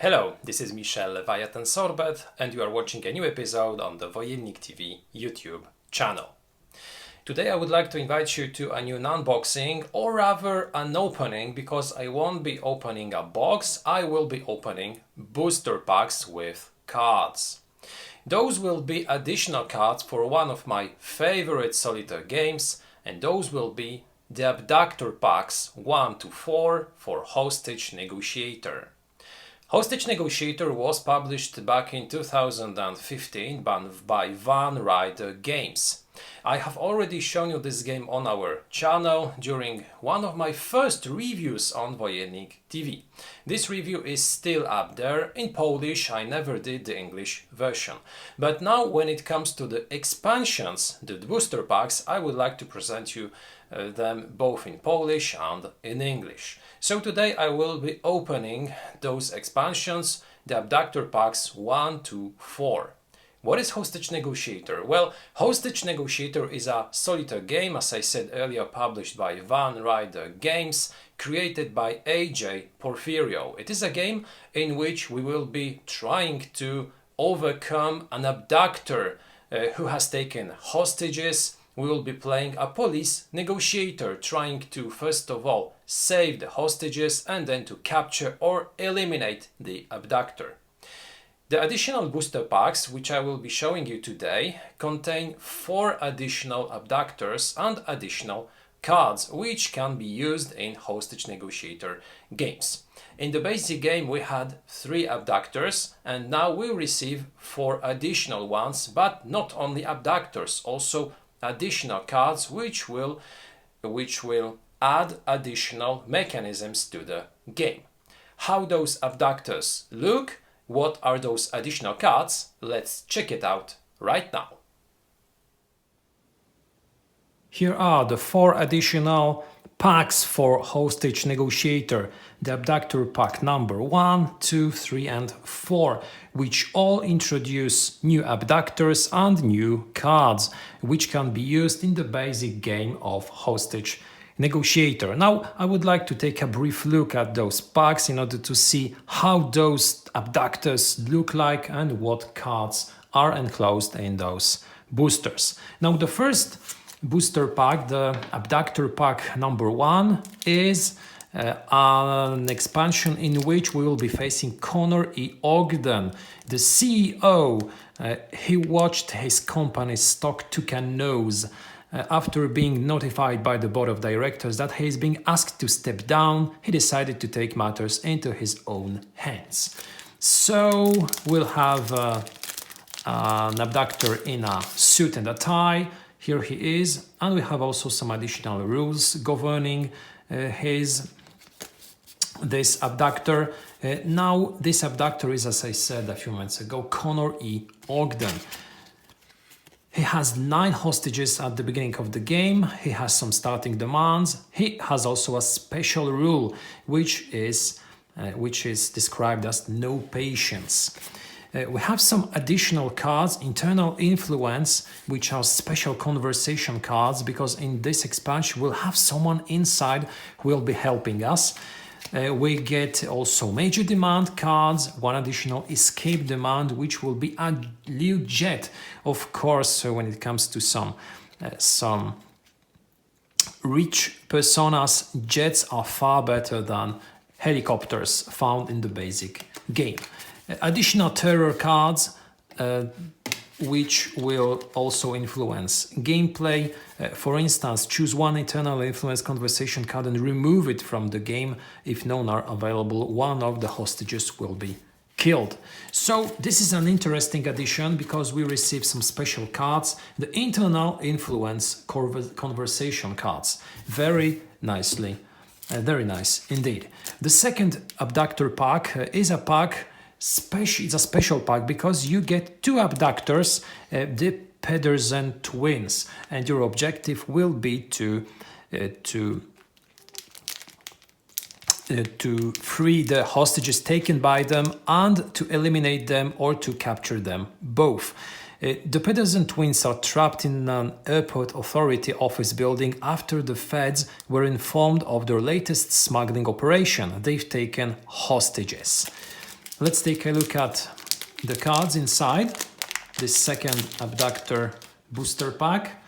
Hello, this is Michel Leviathan Sorbet and you are watching a new episode on the Wojennik TV YouTube channel. Today I would like to invite you to a new unboxing, or rather an opening, because I won't be opening a box, I will be opening booster packs with cards. Those will be additional cards for one of my favorite solitaire games, and those will be the abductor packs 1 to 4 for Hostage Negotiator. Hostage Negotiator was published back in 2015 by Ryder Games. I have already shown you this game on our channel during one of my first reviews on Wojennik TV. This review is still up there in Polish. I never did the English version. But now when it comes to the expansions, the booster packs, I would like to present you them both in Polish and in English. So today I will be opening those expansions, the abductor packs 1 to 4. What is Hostage Negotiator? Well, Hostage Negotiator is a solitaire game, as I said earlier, published by Ryder Games, created by AJ Porfirio. It is a game in which we will be trying to overcome an abductor who has taken hostages. We will be playing a police negotiator, trying to first of all save the hostages and then to capture or eliminate the abductor. The additional booster packs, which I will be showing you today, contain 4 additional abductors and additional cards, which can be used in Hostage Negotiator games. In the basic game we had 3 abductors, and now we receive 4 additional ones, but not only abductors, also additional cards which will add additional mechanisms to the game. How those abductors look, what are those additional cards? Let's check it out right now. Here are the 4 additional packs for Hostage Negotiator, the abductor pack number 1, 2, 3 and 4, which all introduce new abductors and new cards, which can be used in the basic game of Hostage Negotiator. Now I would like to take a brief look at those packs in order to see how those abductors look like and what cards are enclosed in those boosters. Now the first booster pack, the abductor pack number 1, is an expansion in which we will be facing Connor E. Ogden, the CEO. He watched his company's stock took a nose after being notified by the board of directors that he is being asked to step down. He decided to take matters into his own hands. So we'll have an abductor in a suit and a tie. Here he is, and we have also some additional rules governing this abductor. Now this abductor is, as I said a few minutes ago, Connor E. Ogden. He has 9 hostages at the beginning of the game. He has some starting demands. He has also a special rule, which is described as no patience. We have some additional cards, internal influence, which are special conversation cards, because in this expansion we'll have someone inside who will be helping us. We get also major demand cards, 1 additional escape demand, which will be a new jet. Of course, when it comes to some rich personas, jets are far better than helicopters found in the basic game. Additional terror cards, which will also influence gameplay. For instance, choose 1 internal influence conversation card and remove it from the game. If none are available, one of the hostages will be killed. So this is an interesting addition because we receive some special cards, the internal influence conversation cards. Very nicely, very nice indeed. The second abductor pack is a pack. It's a special pack because you get 2 abductors, the Patron twins, and your objective will be to free the hostages taken by them and to eliminate them or to capture them both. The Patron twins are trapped in an airport authority office building after the feds were informed of their latest smuggling operation. They've taken hostages. let's take a look at the cards inside this second abductor booster pack.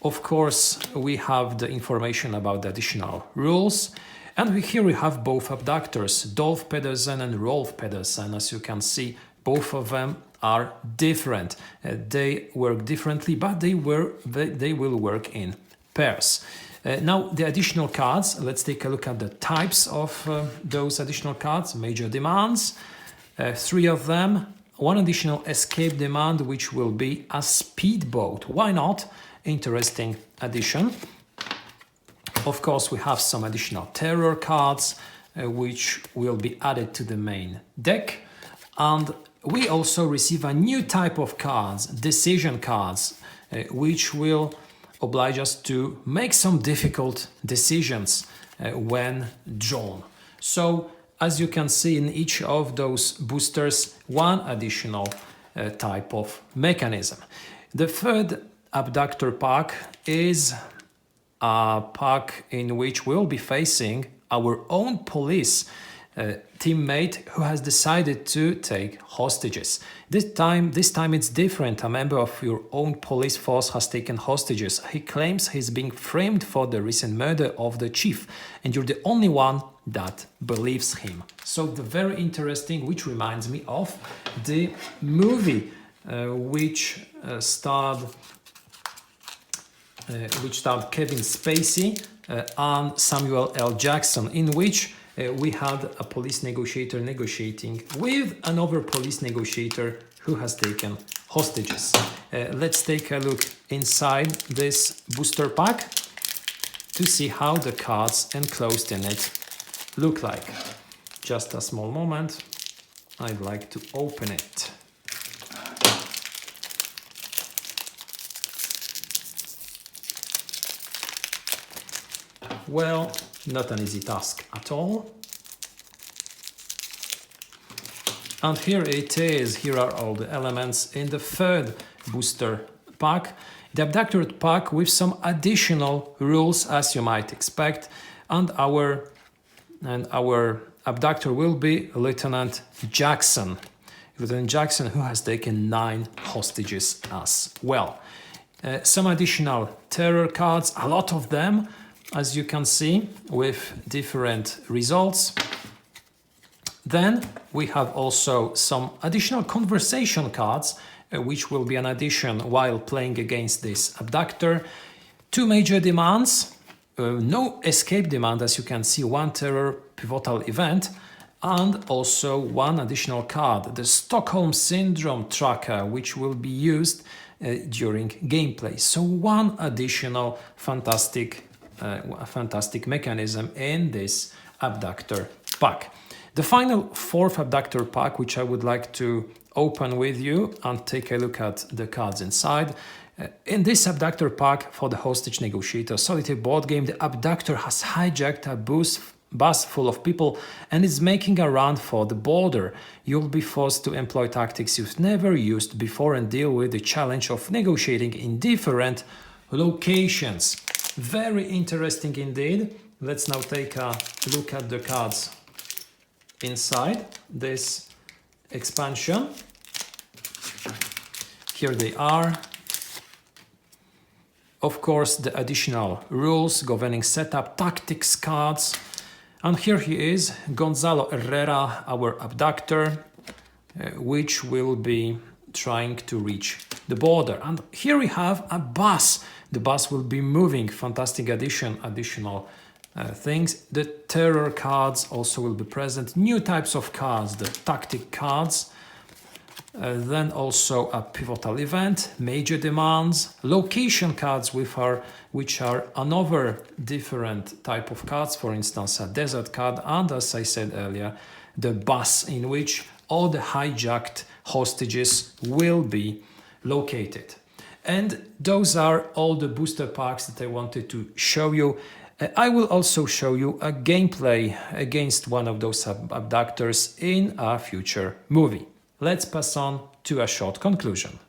Of course, we have the information about the additional rules. And here we have both abductors, Dolph Pedersen and Rolf Pedersen. As you can see, both of them are different. They work differently, but they will work in pairs. Now, the additional cards, let's take a look at the types of those additional cards. Major demands, 3 of them. One additional escape demand, which will be a speedboat. Why not? Interesting addition. Of course, we have some additional terror cards, which will be added to the main deck. And we also receive a new type of cards, decision cards, which will oblige us to make some difficult decisions when drawn. So, as you can see in each of those boosters, one additional type of mechanism. The third abductor pack is a pack in which we'll be facing our own police teammate who has decided to take hostages. This time it's different. A member of your own police force has taken hostages. He claims he's being framed for the recent murder of the chief, and you're the only one that believes him. So the very interesting, which reminds me of the movie which starred Kevin Spacey and Samuel L. Jackson, in which we had a police negotiator negotiating with another police negotiator who has taken hostages. Let's take a look inside this booster pack to see how the cards enclosed in it look like. Just a small moment. I'd like to open it. Well, not an easy task at all. And here it is. Here are all the elements in the third booster pack. The abductor pack with some additional rules, as you might expect. And our abductor will be Lieutenant Jackson. Lieutenant Jackson, who has taken 9 hostages as well. Some additional terror cards, a lot of them, as you can see, with different results. Then we have also some additional conversation cards, which will be an addition while playing against this abductor. 2 major demands, no escape demand, as you can see, 1 terror pivotal event, and also 1 additional card, the Stockholm Syndrome tracker, which will be used during gameplay. So 1 additional fantastic mechanism in this abductor pack. The final 4th abductor pack, which I would like to open with you and take a look at the cards inside. In this abductor pack for the Hostage Negotiator solitaire board game, the abductor has hijacked a bus full of people and is making a run for the border. You'll be forced to employ tactics you've never used before and deal with the challenge of negotiating in different locations. Very interesting indeed. Let's now take a look at the cards inside this expansion. Here they are. Of course, the additional rules governing setup, tactics cards. And here he is, Gonzalo Herrera, our abductor, which will be trying to reach the border. And here we have a bus. The bus will be moving. Fantastic additional things. The terror cards also will be present. New types of cards, the tactic cards. Then also a pivotal event, major demands, location cards which are another different type of cards, for instance a desert card, and as I said earlier, the bus in which all the hijacked hostages will be located. And those are all the booster packs that I wanted to show you. I will also show you a gameplay against one of those abductors in a future movie. Let's pass on to a short conclusion.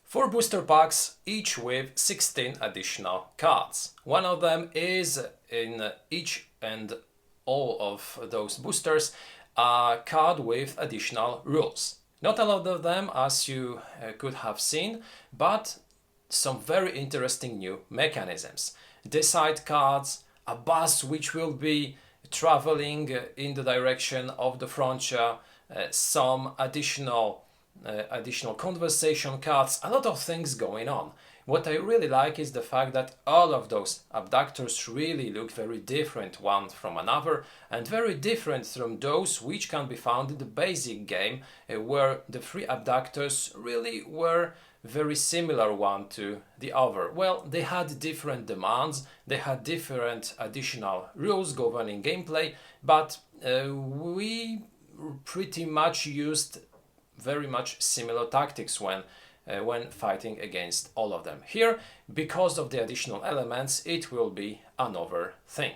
4 booster packs, each with 16 additional cards. One of them is in each and all of those boosters a card with additional rules. Not a lot of them, as you could have seen, but some very interesting new mechanisms. Decide cards, a bus which will be traveling in the direction of the frontier, some additional conversation cards, a lot of things going on. What I really like is the fact that all of those abductors really look very different one from another, and very different from those which can be found in the basic game, where the three abductors really were very similar one to the other. Well, they had different demands, they had different additional rules governing gameplay, but we pretty much used very much similar tactics when fighting against all of them. Here, because of the additional elements, it will be another thing.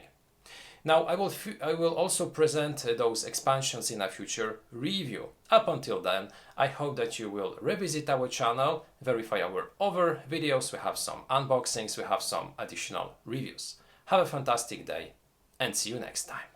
Now, I will also present those expansions in a future review. Up until then, I hope that you will revisit our channel, verify our other videos. We have some unboxings, we have some additional reviews. Have a fantastic day and see you next time.